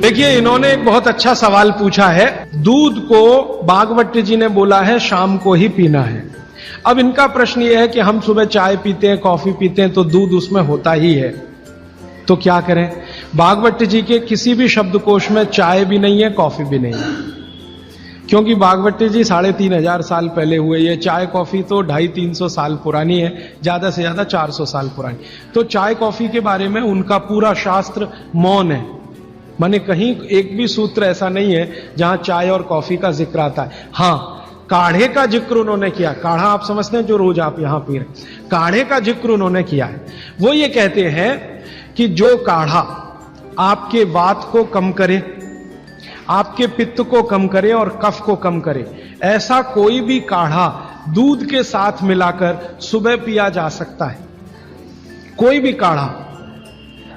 देखिए, इन्होंने एक बहुत अच्छा सवाल पूछा है। दूध को भागवत जी ने बोला है शाम को ही पीना है। अब इनका प्रश्न यह है कि हम सुबह चाय पीते हैं, कॉफी पीते हैं, तो दूध उसमें होता ही है, तो क्या करें? भागवत जी के किसी भी शब्दकोश में चाय भी नहीं है, कॉफी भी नहीं है, क्योंकि भागवत जी 3500 साल पहले हुए। ये चाय कॉफी तो 250-300 साल पुरानी है, ज्यादा से ज्यादा 400 साल पुरानी। तो चाय कॉफी के बारे में उनका पूरा शास्त्र मौन है, माने कहीं एक भी सूत्र ऐसा नहीं है जहां चाय और कॉफी का जिक्र आता है। हां, काढ़े का जिक्र उन्होंने किया। काढ़ा आप समझते हैं जो रोज आप यहां पी रहे, काढ़े का जिक्र उन्होंने किया है। वो ये कहते हैं कि जो काढ़ा आपके वात को कम करे, आपके पित्त को कम करे और कफ को कम करे, ऐसा कोई भी काढ़ा दूध के साथ मिलाकर सुबह पिया जा सकता है। कोई भी काढ़ा,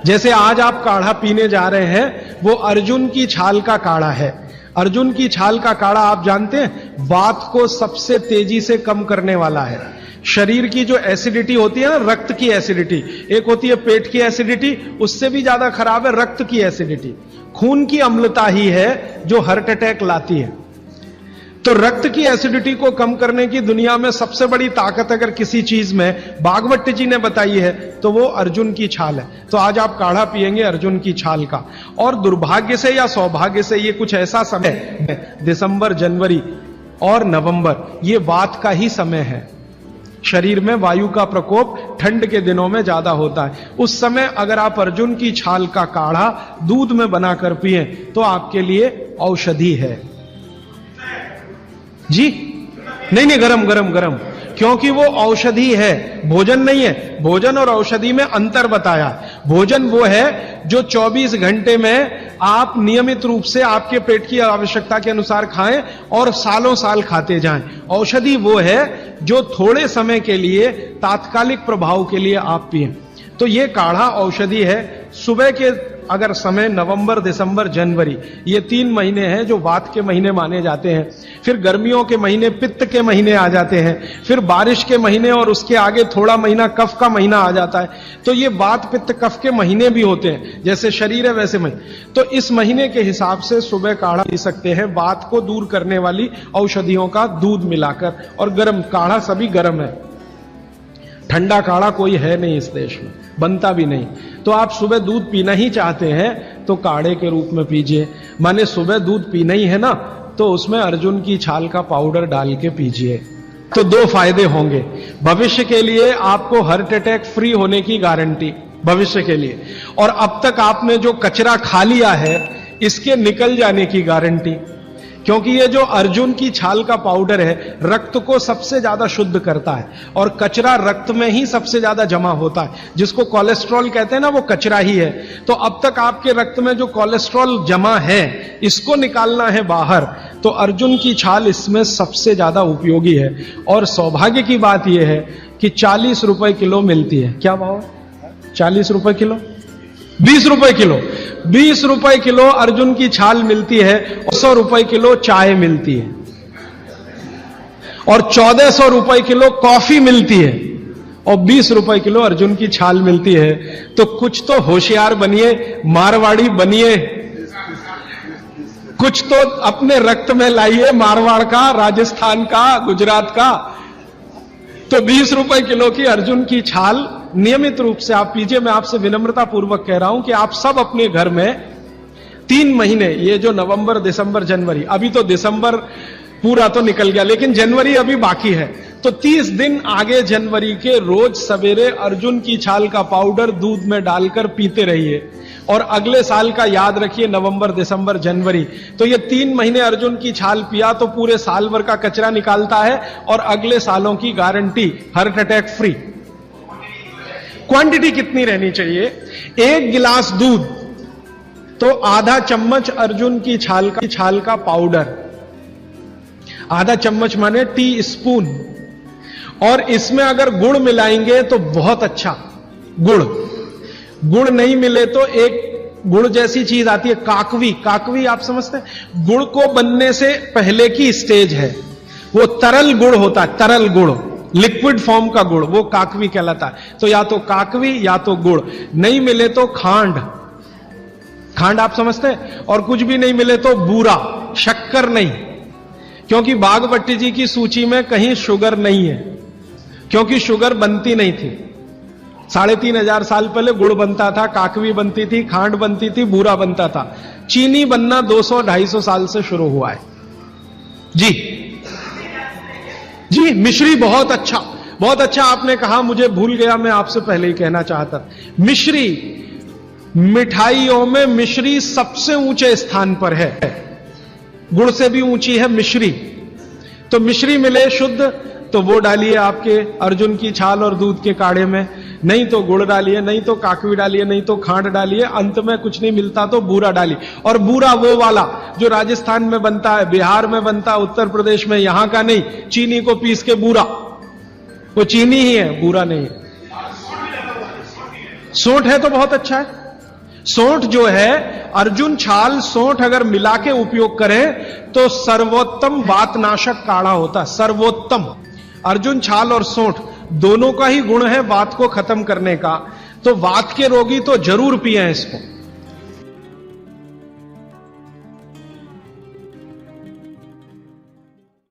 जैसे आज आप काढ़ा पीने जा रहे हैं, वो अर्जुन की छाल का काढ़ा है। अर्जुन की छाल का काढ़ा आप जानते हैं, वात को सबसे तेजी से कम करने वाला है। शरीर की जो एसिडिटी होती है ना, रक्त की एसिडिटी, एक होती है पेट की एसिडिटी, उससे भी ज्यादा खराब है रक्त की एसिडिटी। खून की अम्लता ही है जो हार्ट अटैक लाती है। तो रक्त की एसिडिटी को कम करने की दुनिया में सबसे बड़ी ताकत अगर किसी चीज में भागवत जी ने बताई है तो वो अर्जुन की छाल है। तो आज आप काढ़ा पिएंगे अर्जुन की छाल का। और दुर्भाग्य से या सौभाग्य से ये कुछ ऐसा समय है, दिसंबर, जनवरी और नवंबर, ये वात का ही समय है। शरीर में वायु का प्रकोप ठंड के दिनों में ज्यादा होता है। उस समय अगर आप अर्जुन की छाल का काढ़ा दूध में बनाकर पिए तो आपके लिए औषधि है जी। नहीं, गरम गरम गरम, क्योंकि वो औषधि है, भोजन नहीं है। भोजन और औषधि में अंतर बताया। भोजन वो है जो 24 घंटे में आप नियमित रूप से आपके पेट की आवश्यकता के अनुसार खाएं और सालों साल खाते जाएं। औषधि वो है जो थोड़े समय के लिए, तात्कालिक प्रभाव के लिए आप पिएं। तो ये काढ़ा औषधि है। सुबह के अगर समय नवंबर, दिसंबर, जनवरी, ये 3 महीने हैं जो वात के महीने माने जाते हैं। फिर गर्मियों के महीने पित्त के महीने आ जाते हैं। फिर बारिश के महीने और उसके आगे थोड़ा महीना कफ का महीना आ जाता है। तो ये वात, पित्त, कफ के महीने भी होते हैं। जैसे शरीर है वैसे महीने। तो इस महीने के हिसाब से सुबह काढ़ा पी सकते हैं, वात को दूर करने वाली औषधियों का दूध मिलाकर। और गर्म काढ़ा सभी गर्म है, ठंडा काढ़ा कोई है नहीं इस देश में, बनता भी नहीं। तो आप सुबह दूध पीना ही चाहते हैं तो काढ़े के रूप में पीजिए। माने सुबह दूध पीना ही है ना, तो उसमें अर्जुन की छाल का पाउडर डाल के पीजिए। तो 2 फायदे होंगे। भविष्य के लिए आपको हार्ट अटैक फ्री होने की गारंटी, भविष्य के लिए। और अब तक आपने जो कचरा खा लिया है इसके निकल जाने की गारंटी, क्योंकि ये जो अर्जुन की छाल का पाउडर है रक्त को सबसे ज्यादा शुद्ध करता है। और कचरा रक्त में ही सबसे ज्यादा जमा होता है, जिसको कोलेस्ट्रॉल कहते हैं ना, वो कचरा ही है। तो अब तक आपके रक्त में जो कोलेस्ट्रॉल जमा है इसको निकालना है बाहर, तो अर्जुन की छाल इसमें सबसे ज्यादा उपयोगी है। और सौभाग्य की बात यह है कि 40 रुपए किलो मिलती है। क्या भाव है? 40 रुपए किलो, 20 रुपए किलो, 20 रुपए किलो अर्जुन की छाल मिलती है। और 100 रुपए किलो चाय मिलती है और 1400 रुपए किलो कॉफी मिलती है और 20 रुपए किलो अर्जुन की छाल मिलती है। तो कुछ तो होशियार बनिए, मारवाड़ी बनिए, कुछ तो अपने रक्त में लाइए, मारवाड़ का, राजस्थान का, गुजरात का। तो 20 रुपए किलो की अर्जुन की छाल नियमित रूप से आप पीजिए। मैं आपसे विनम्रता पूर्वक कह रहा हूं कि आप सब अपने घर में 3 महीने, ये जो नवंबर, दिसंबर, जनवरी, अभी तो दिसंबर पूरा तो निकल गया लेकिन जनवरी अभी बाकी है, तो 30 दिन आगे जनवरी के रोज सवेरे अर्जुन की छाल का पाउडर दूध में डालकर पीते रहिए। और अगले साल का याद रखिए, नवंबर, दिसंबर, जनवरी, तो ये 3 महीने अर्जुन की छाल पिया तो पूरे साल भर का कचरा निकालता है और अगले सालों की guarantee heart attack free. Quantity कितनी रहनी चाहिए? 1 गिलास दूध तो आधा चम्मच अर्जुन की छाल का पाउडर, आधा चम्मच माने टी स्पून। और इसमें अगर गुड़ मिलाएंगे तो बहुत अच्छा। गुड़ नहीं मिले तो एक गुड़ जैसी चीज आती है, काकवी। काकवी आप समझते हैं? गुड़ को बनने से पहले की स्टेज है, वो तरल गुड़ होता है, तरल गुड़, लिक्विड फॉर्म का गुड़, वो काकवी कहलाता है। तो या तो काकवी या तो गुड़, नहीं मिले तो खांड। खांड आप समझते हैं? और कुछ भी नहीं मिले तो बूरा, शक्कर नहीं, क्योंकि बागभट्ट जी की सूची में कहीं शुगर नहीं है, क्योंकि शुगर बनती नहीं थी। 3500 साल पहले गुड़ बनता था, काकवी बनती थी, खांड बनती थी, बूरा बनता था। चीनी बनना 200-250 साल से शुरू हुआ है। जी जी, मिश्री बहुत अच्छा, बहुत अच्छा आपने कहा, मुझे भूल गया, मैं आपसे पहले ही कहना चाहता। मिश्री, मिठाइयों में मिश्री सबसे ऊंचे स्थान पर है, गुड़ से भी ऊंची है मिश्री। तो मिश्री मिले शुद्ध तो वो डालिए आपके अर्जुन की छाल और दूध के काढ़े में, नहीं तो गुड़ डालिए, नहीं तो काकवी डालिए, नहीं तो खांड डालिए, अंत में कुछ नहीं मिलता तो बूरा डालिए। और बूरा वो वाला जो राजस्थान में बनता है, बिहार में बनता है, उत्तर प्रदेश में, यहां का नहीं, चीनी को पीस के बूरा, वो चीनी ही है, बूरा नहीं है। सोंठ है तो बहुत अच्छा है। सोंठ जो है, अर्जुन छाल सोंठ अगर मिला के उपयोग करें तो सर्वोत्तम वातनाशक काढ़ा होता है, सर्वोत्तम। अर्जुन छाल और सोंठ दोनों का ही गुण है वात को खत्म करने का, तो वात के रोगी तो जरूर पिए इसको।